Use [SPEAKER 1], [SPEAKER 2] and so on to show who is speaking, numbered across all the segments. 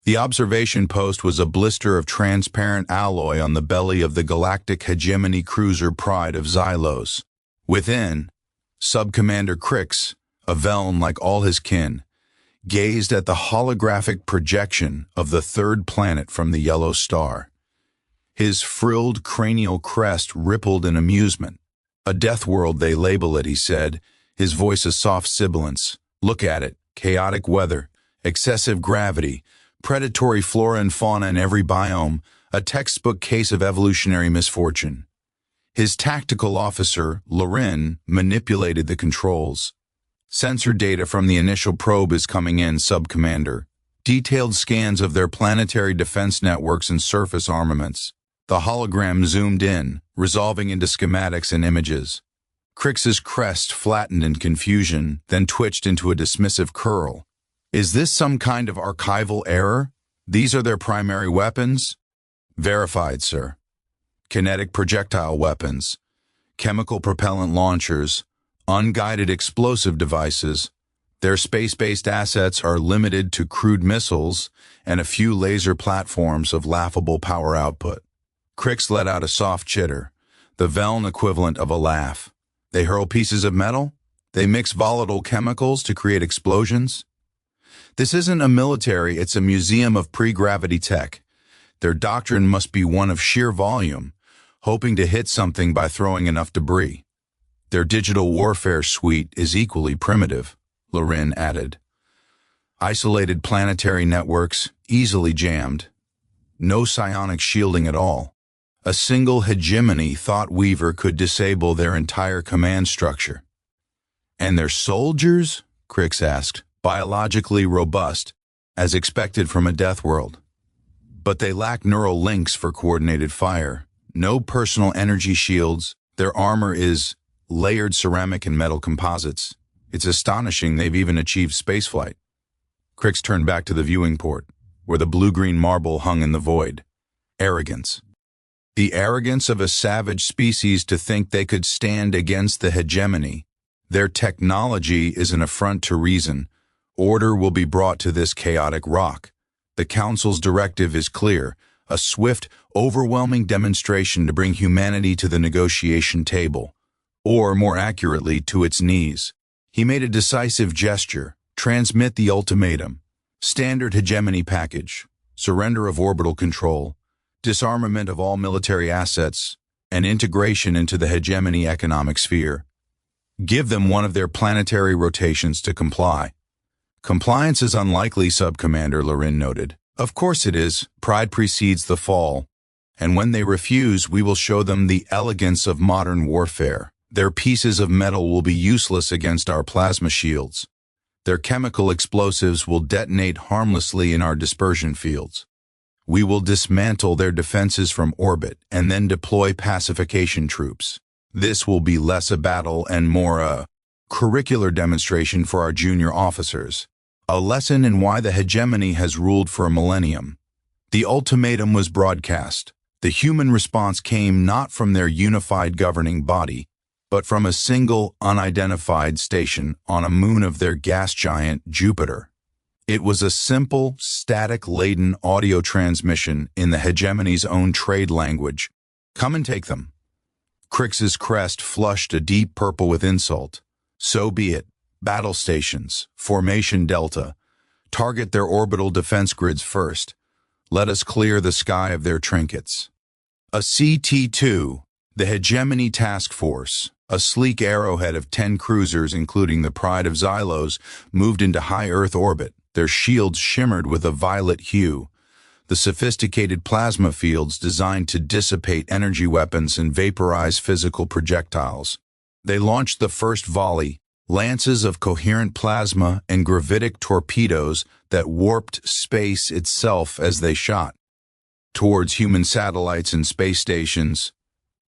[SPEAKER 1] The observation post was a blister of transparent alloy on the belly of the Galactic Hegemony cruiser Pride of Xylos. Within, Sub-Commander Crix, a Veln like all his kin, gazed at the holographic projection of the third planet from the yellow star. His frilled cranial crest rippled in amusement. A Deathworld, they label it, he said, his voice a soft sibilance. Look at it. Chaotic weather, excessive gravity, predatory flora and fauna in every biome, a textbook case of evolutionary misfortune. His tactical officer, Lorin, manipulated the controls. Sensor data from the initial probe is coming in, Sub-Commander. Detailed scans of their planetary defense networks and surface armaments. The hologram zoomed in, resolving into schematics and images. Crix's crest flattened in confusion, then twitched into a dismissive curl. Is this some kind of archival error? These are their primary weapons? Verified, sir. Kinetic projectile weapons, chemical propellant launchers, unguided explosive devices. Their space-based assets are limited to crude missiles and a few laser platforms of laughable power output. Crix let out a soft chitter, the Veln equivalent of a laugh. They hurl pieces of metal? They mix volatile chemicals to create explosions? This isn't a military, it's a museum of pre-gravity tech. Their doctrine must be one of sheer volume, hoping to hit something by throwing enough debris. Their digital warfare suite is equally primitive, Lorin added. Isolated planetary networks, easily jammed. No psionic shielding at all. A single hegemony thought weaver could disable their entire command structure. And their soldiers? Crix asked. Biologically robust, as expected from a Deathworld. But they lack neural links for coordinated fire. No personal energy shields. Their armor is layered ceramic and metal composites. It's astonishing they've even achieved spaceflight. Crix turned back to the viewing port, where the blue-green marble hung in the void. Arrogance. The arrogance of a savage species to think they could stand against the hegemony. Their technology is an affront to reason. Order will be brought to this chaotic rock. The Council's directive is clear, a swift, overwhelming demonstration to bring humanity to the negotiation table, or more accurately, to its knees. He made a decisive gesture. Transmit the ultimatum. Standard hegemony package. Surrender of orbital control. Disarmament of all military assets, and integration into the hegemony economic sphere. Give them one of their planetary rotations to comply. Compliance is unlikely, Sub-Commander, Lorin noted. Of course it is. Pride precedes the fall. And when they refuse, we will show them the elegance of modern warfare. Their pieces of metal will be useless against our plasma shields. Their chemical explosives will detonate harmlessly in our dispersion fields. We will dismantle their defenses from orbit and then deploy pacification troops. This will be less a battle and more a curricular demonstration for our junior officers. A lesson in why the hegemony has ruled for a millennium. The ultimatum was broadcast. The human response came not from their unified governing body, but from a single, unidentified station on a moon of their gas giant, Jupiter. It was a simple, static-laden audio transmission in the hegemony's own trade language. Come and take them. Crix's crest flushed a deep purple with insult. So be it. Battle stations, Formation Delta. Target their orbital defense grids first. Let us clear the sky of their trinkets. A CT-2, the Hegemony Task Force, a sleek arrowhead of 10 cruisers including the Pride of Xylos, moved into high Earth orbit. Their shields shimmered with a violet hue. The sophisticated plasma fields designed to dissipate energy weapons and vaporize physical projectiles. They launched the first volley, lances of coherent plasma and gravitic torpedoes that warped space itself as they shot towards human satellites and space stations.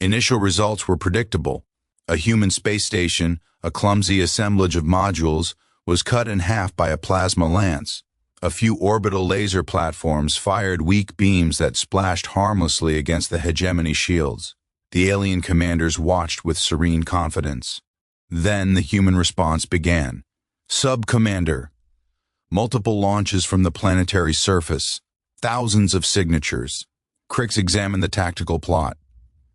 [SPEAKER 1] Initial results were predictable. A human space station, a clumsy assemblage of modules, was cut in half by a plasma lance. A few orbital laser platforms fired weak beams that splashed harmlessly against the hegemony shields. The alien commanders watched with serene confidence. Then the human response began. Sub-Commander, Multiple launches from the planetary surface. Thousands of signatures. Crix examined the tactical plot.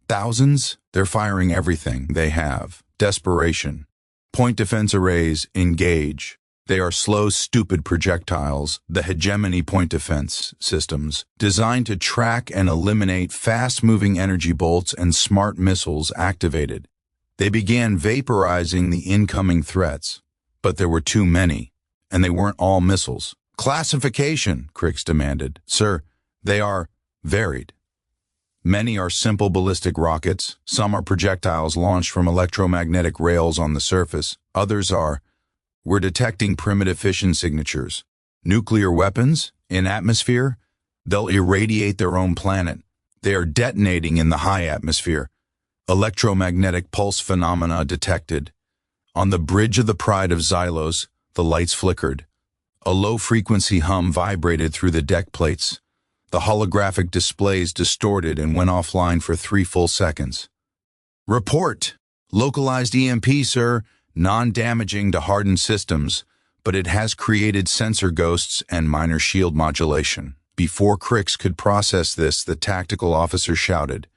[SPEAKER 1] Thousands? They're firing everything they have. Desperation. Point defense arrays, engage. They are slow, stupid projectiles, the hegemony point defense systems, designed to track and eliminate fast-moving energy bolts and smart missiles activated. They began vaporizing the incoming threats, but there were too many, and they weren't all missiles. Classification, Crix demanded. Sir, they are varied. Many are simple ballistic rockets, some are projectiles launched from electromagnetic rails on the surface, others are, we're detecting primitive fission signatures. Nuclear weapons? In atmosphere? They'll irradiate their own planet. They are detonating in the high atmosphere. Electromagnetic pulse phenomena detected. On the bridge of the Pride of Xylos, the lights flickered. A low-frequency hum vibrated through the deck plates. The holographic displays distorted and went offline for 3 full seconds. Report! Localized EMP, sir. Non-damaging to hardened systems, but it has created sensor ghosts and minor shield modulation. Before Crix could process this, the tactical officer shouted,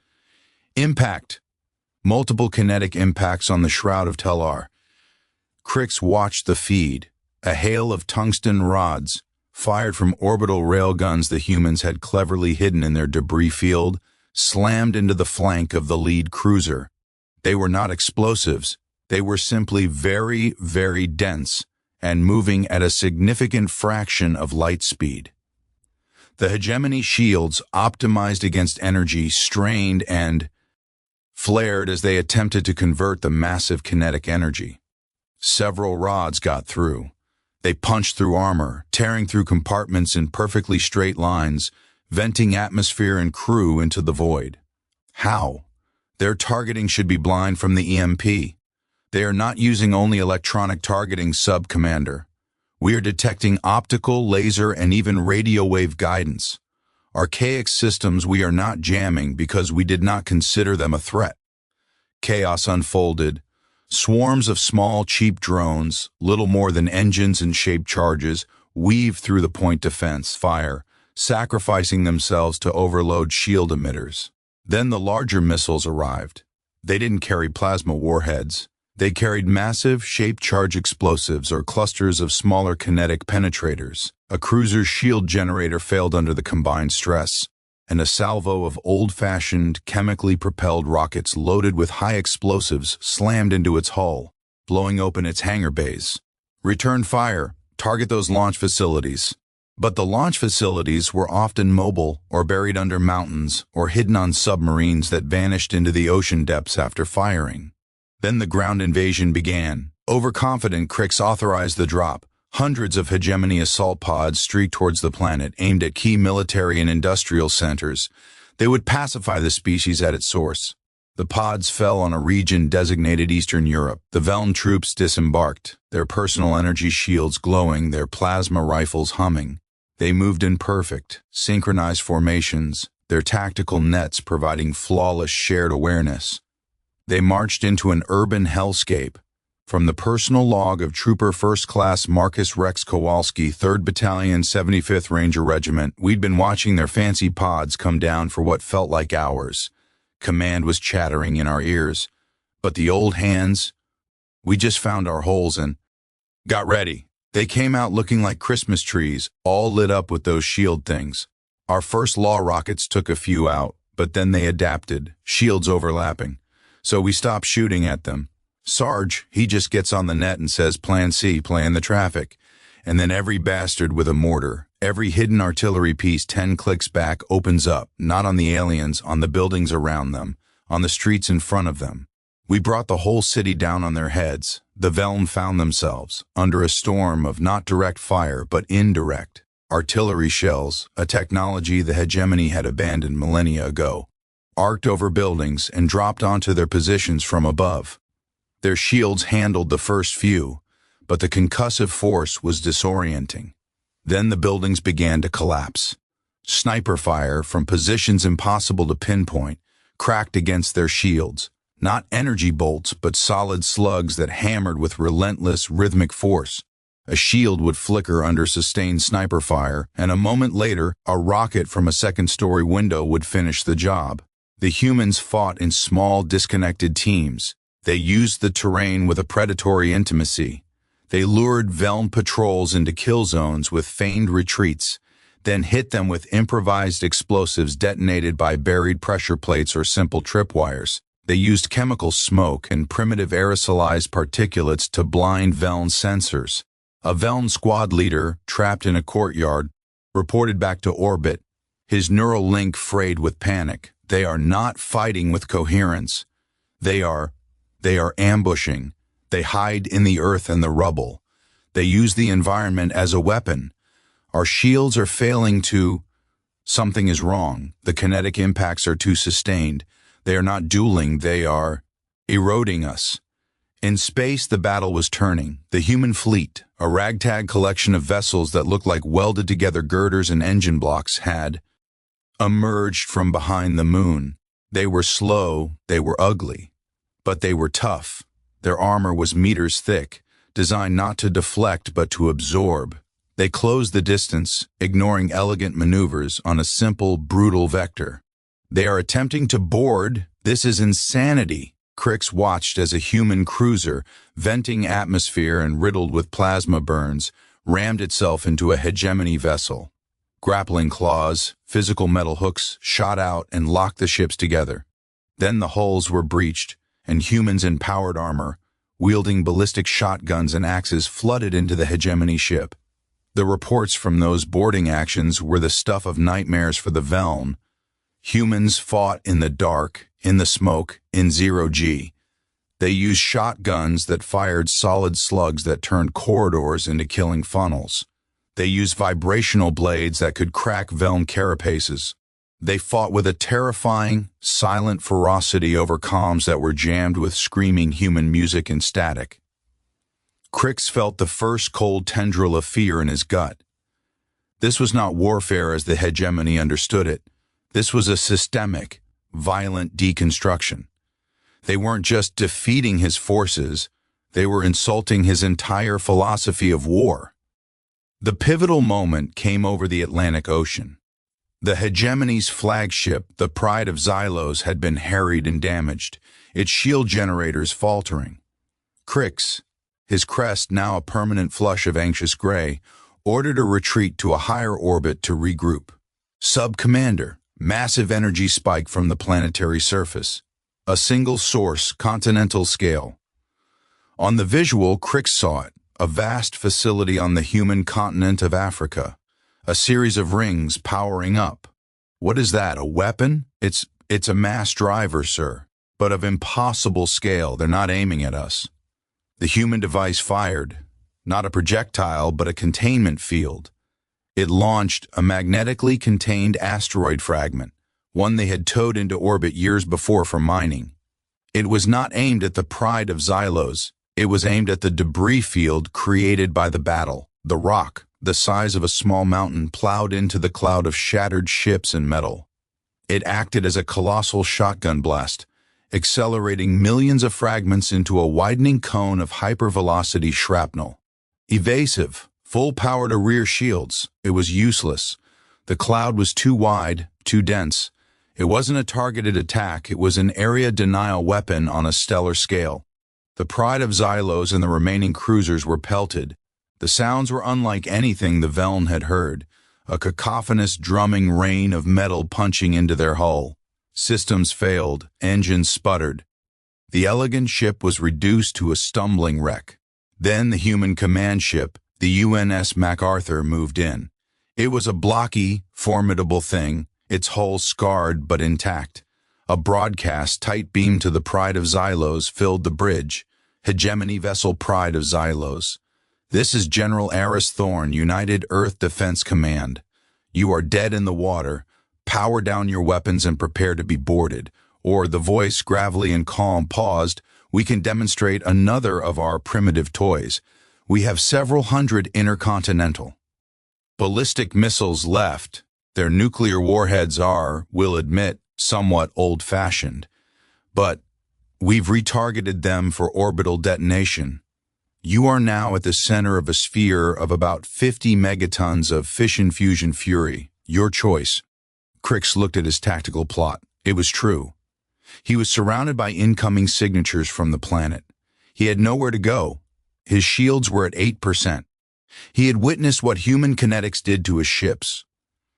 [SPEAKER 1] Impact! Multiple kinetic impacts on the Shroud of Tellar. Crix watched the feed. A hail of tungsten rods, fired from orbital railguns the humans had cleverly hidden in their debris field, slammed into the flank of the lead cruiser. They were not explosives. They were simply very, very dense and moving at a significant fraction of light speed. The hegemony shields, optimized against energy, strained and flared as they attempted to convert the massive kinetic energy. Several rods got through. They punched through armor, tearing through compartments in perfectly straight lines, venting atmosphere and crew into the void. How? Their targeting should be blind from the EMP. They are not using only electronic targeting, Sub-Commander. We are detecting optical, laser, and even radio wave guidance. Archaic systems we are not jamming because we did not consider them a threat. Chaos unfolded. Swarms of small, cheap drones, little more than engines and shaped charges, weaved through the point defense fire, sacrificing themselves to overload shield emitters. Then the larger missiles arrived. They didn't carry plasma warheads. They carried massive, shaped charge explosives or clusters of smaller kinetic penetrators. A cruiser's shield generator failed under the combined stress, and a salvo of old-fashioned, chemically propelled rockets loaded with high explosives slammed into its hull, blowing open its hangar bays. Return fire, target those launch facilities. But the launch facilities were often mobile or buried under mountains or hidden on submarines that vanished into the ocean depths after firing. Then the ground invasion began. Overconfident, Crix authorized the drop. Hundreds of hegemony assault pods streaked towards the planet, aimed at key military and industrial centers. They would pacify the species at its source. The pods fell on a region designated Eastern Europe. The Veln troops disembarked, their personal energy shields glowing, their plasma rifles humming. They moved in perfect, synchronized formations, their tactical nets providing flawless shared awareness. They marched into an urban hellscape. From the personal log of Trooper First Class Marcus Rex Kowalski, 3rd Battalion, 75th Ranger Regiment, we'd been watching their fancy pods come down for what felt like hours. Command was chattering in our ears. But the old hands, we just found our holes and got ready. They came out looking like Christmas trees, all lit up with those shield things. Our first law rockets took a few out, but then they adapted, shields overlapping. So we stopped shooting at them. Sarge, he just gets on the net and says Plan C, plan the traffic. And then every bastard with a mortar, every hidden artillery piece 10 clicks back opens up, not on the aliens, on the buildings around them, on the streets in front of them. We brought the whole city down on their heads. The Veln found themselves under a storm of not direct fire, but indirect. Artillery shells, a technology the hegemony had abandoned millennia ago, arced over buildings and dropped onto their positions from above. Their shields handled the first few, but the concussive force was disorienting. Then the buildings began to collapse. Sniper fire from positions impossible to pinpoint cracked against their shields. Not energy bolts, but solid slugs that hammered with relentless, rhythmic force. A shield would flicker under sustained sniper fire, and a moment later, a rocket from a second-story window would finish the job. The humans fought in small, disconnected teams. They used the terrain with a predatory intimacy. They lured Veln patrols into kill zones with feigned retreats, then hit them with improvised explosives detonated by buried pressure plates or simple tripwires. They used chemical smoke and primitive aerosolized particulates to blind Veln's sensors. A Veln squad leader, trapped in a courtyard, reported back to orbit, his neural link frayed with panic. They are not fighting with coherence. They are ambushing. They hide in the earth and the rubble. They use the environment as a weapon. Our shields are failing to... Something is wrong. The kinetic impacts are too sustained. They are not dueling, they are eroding us. In space, the battle was turning. The human fleet, a ragtag collection of vessels that looked like welded-together girders and engine blocks, had emerged from behind the moon. They were slow, they were ugly, but they were tough. Their armor was meters thick, designed not to deflect but to absorb. They closed the distance, ignoring elegant maneuvers on a simple, brutal vector. They are attempting to board. This is insanity. Crix watched as a human cruiser, venting atmosphere and riddled with plasma burns, rammed itself into a hegemony vessel. Grappling claws, physical metal hooks, shot out and locked the ships together. Then the hulls were breached, and humans in powered armor, wielding ballistic shotguns and axes, flooded into the hegemony ship. The reports from those boarding actions were the stuff of nightmares for the Veln. Humans fought in the dark, in the smoke, in zero-G. They used shotguns that fired solid slugs that turned corridors into killing funnels. They used vibrational blades that could crack Veln carapaces. They fought with a terrifying, silent ferocity over comms that were jammed with screaming human music and static. Crix felt the first cold tendril of fear in his gut. This was not warfare as the hegemony understood it. This was a systemic, violent deconstruction. They weren't just defeating his forces, they were insulting his entire philosophy of war. The pivotal moment came over the Atlantic Ocean. The hegemony's flagship, the Pride of Xylos, had been harried and damaged, its shield generators faltering. Crix, his crest now a permanent flush of anxious gray, ordered a retreat to a higher orbit to regroup. Sub-Commander, massive energy spike from the planetary surface. A single source, continental scale. On the visual, Crix saw it, a vast facility on the human continent of Africa. A series of rings powering up. What is that, a weapon? It's a mass driver, sir, but of impossible scale. They're not aiming at us. The human device fired, not a projectile, but a containment field. It launched a magnetically contained asteroid fragment, one they had towed into orbit years before for mining. It was not aimed at the Pride of Xylos. It was aimed at the debris field created by the battle. The rock, the size of a small mountain, plowed into the cloud of shattered ships and metal. It acted as a colossal shotgun blast, accelerating millions of fragments into a widening cone of hypervelocity shrapnel. Evasive, full power to rear shields, it was useless. The cloud was too wide, too dense. It wasn't a targeted attack, it was an area denial weapon on a stellar scale. The Pride of Xylos and the remaining cruisers were pelted. The sounds were unlike anything the Veln had heard, a cacophonous drumming rain of metal punching into their hull. Systems failed, engines sputtered. The elegant ship was reduced to a stumbling wreck. Then the human command ship, the UNS MacArthur, moved in. It was a blocky, formidable thing, its hull scarred but intact. A broadcast tight beam to the Pride of Xylos filled the bridge. Hegemony vessel Pride of Xylos. This is General Aris Thorn, United Earth Defense Command. You are dead in the water. Power down your weapons and prepare to be boarded. Or, the voice, gravelly and calm, paused, we can demonstrate another of our primitive toys. We have several hundred intercontinental ballistic missiles left. Their nuclear warheads are, we'll admit, somewhat old-fashioned. But we've retargeted them for orbital detonation. You are now at the center of a sphere of about 50 megatons of fission fusion fury. Your choice. Crix looked at his tactical plot. It was true. He was surrounded by incoming signatures from the planet. He had nowhere to go. His shields were at 8%. He had witnessed what human kinetics did to his ships.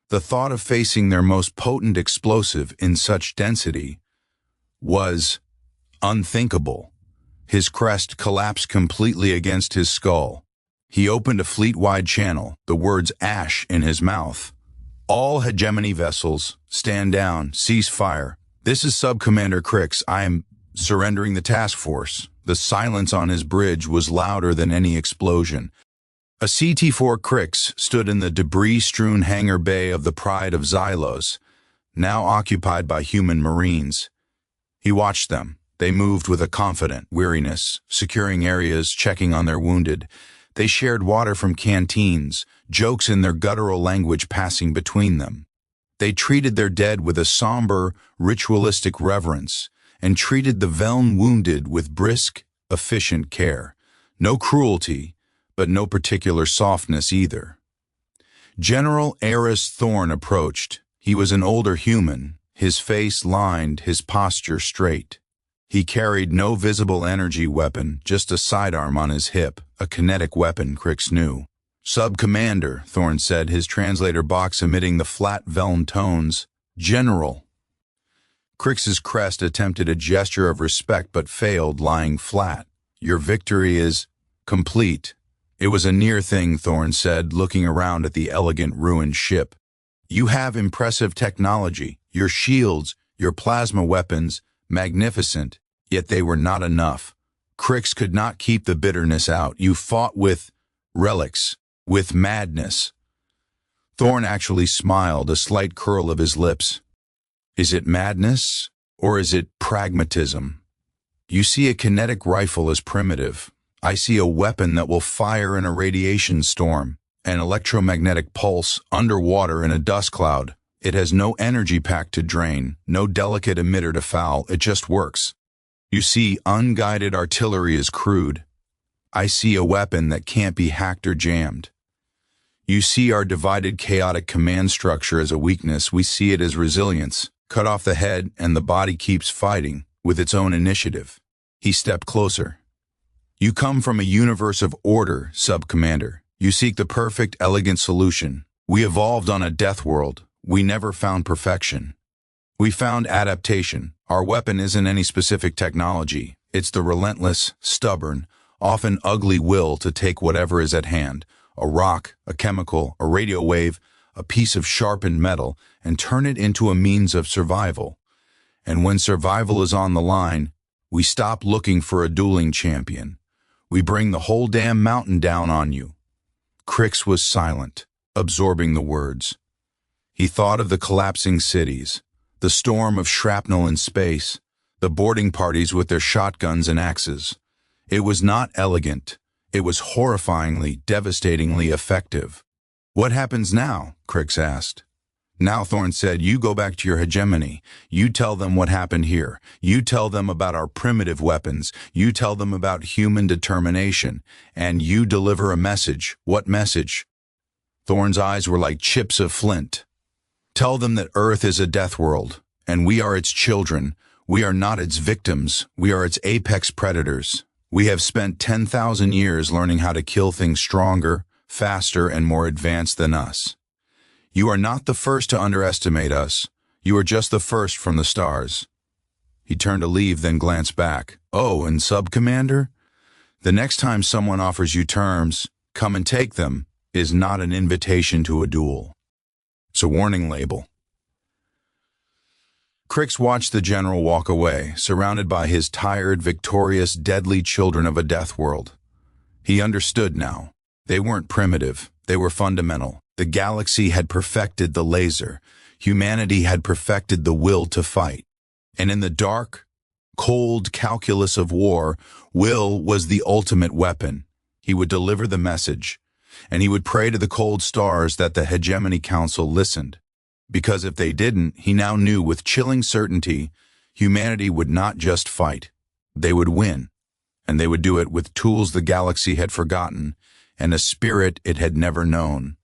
[SPEAKER 1] The thought of facing their most potent explosive in such density was unthinkable. His crest collapsed completely against his skull. He opened a fleet-wide channel, the words ash in his mouth. All hegemony vessels, stand down, cease fire. This is Sub-Commander Crix. I am surrendering the task force. The silence on his bridge was louder than any explosion. A CT-4 Crix stood in the debris-strewn hangar bay of the Pride of Xylos, now occupied by human marines. He watched them. They moved with a confident weariness, securing areas, checking on their wounded. They shared water from canteens, jokes in their guttural language passing between them. They treated their dead with a somber, ritualistic reverence, and treated the Veln wounded with brisk, efficient care. No cruelty, but no particular softness either. General Eris Thorn approached. He was an older human, his face lined, his posture straight. He carried no visible energy weapon, just a sidearm on his hip, a kinetic weapon, Crix knew. Sub-Commander, Thorn said, his translator box emitting the flat Veln tones. General. Crix's crest attempted a gesture of respect but failed, lying flat. Your victory is complete. It was a near thing, Thorn said, looking around at the elegant ruined ship. You have impressive technology, your shields, your plasma weapons, magnificent, yet they were not enough. Crix could not keep the bitterness out. You fought with relics, with madness. Thorn actually smiled, a slight curl of his lips. Is it madness, or is it pragmatism? You see a kinetic rifle as primitive. I see a weapon that will fire in a radiation storm, an electromagnetic pulse, underwater in a dust cloud. It has no energy pack to drain, no delicate emitter to foul, it just works. You see, unguided artillery is crude. I see a weapon that can't be hacked or jammed. You see our divided chaotic command structure as a weakness, we see it as resilience. Cut off the head and the body keeps fighting, with its own initiative. He stepped closer. You come from a universe of order, Sub-Commander. You seek the perfect, elegant solution. We evolved on a Deathworld. We never found perfection. We found adaptation. Our weapon isn't any specific technology. It's the relentless, stubborn, often ugly will to take whatever is at hand, a rock, a chemical, a radio wave, a piece of sharpened metal, and turn it into a means of survival. And when survival is on the line, we stop looking for a dueling champion. We bring the whole damn mountain down on you. Crix was silent, absorbing the words. He thought of the collapsing cities, the storm of shrapnel in space, the boarding parties with their shotguns and axes. It was not elegant. It was horrifyingly, devastatingly effective. What happens now? Crix asked. Now, Thorn said, you go back to your hegemony. You tell them what happened here. You tell them about our primitive weapons. You tell them about human determination. And you deliver a message. What message? Thorn's eyes were like chips of flint. Tell them that Earth is a death world, and we are its children. We are not its victims. We are its apex predators. We have spent 10,000 years learning how to kill things stronger, faster, and more advanced than us. You are not the first to underestimate us. You are just the first from the stars. He turned to leave, then glanced back. Oh, and Sub-Commander? The next time someone offers you terms, come and take them, is not an invitation to a duel. It's a warning label. Crix watched the general walk away, surrounded by his tired, victorious, deadly children of a death world. He understood now. They weren't primitive. They were fundamental. The galaxy had perfected the laser. Humanity had perfected the will to fight. And in the dark, cold calculus of war, will was the ultimate weapon. He would deliver the message, and he would pray to the cold stars that the Hegemony Council listened. Because if they didn't, he now knew with chilling certainty, humanity would not just fight. They would win. and they would do it with tools the galaxy had forgotten and a spirit it had never known.